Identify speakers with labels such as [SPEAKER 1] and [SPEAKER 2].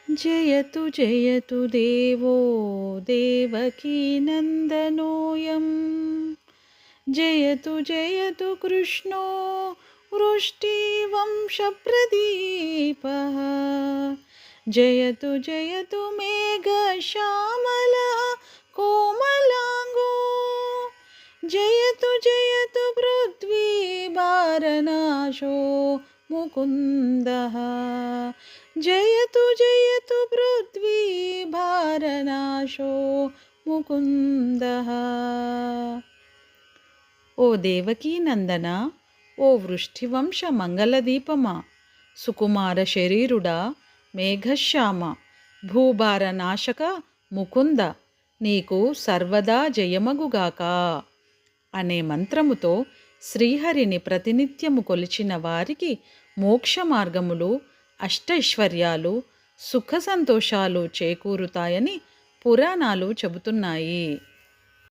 [SPEAKER 1] జయతు జయతు దేవో దేవకీ నందనోయం జయతు జయతు కృష్ణో వృష్టివంశప్రదీపः జయతు జయతు మేఘశ్యామలः కోమలాంగో జయతు జయతు పృథ్వీభారనాశో ముకుందः జయతు జయతు పృథ్వీభారనాశో ముకుందः. ఓ దేవకీ నందన, ఓ వృష్టివంశ మంగళదీపమా, సుకుమార శరీరుడా, మేఘశ్యామ, భూభార నాశక ముకుంద, నీకు సర్వదా జయమగుగాక అనే మంత్రముతో శ్రీహరిని ప్రతినిత్యము కొలిచిన వారికి మోక్ష మార్గములు, అష్టైశ్వర్యాలు, సుఖ సంతోషాలు చేకూరుతాయని పురాణాలు చెబుతున్నాయి.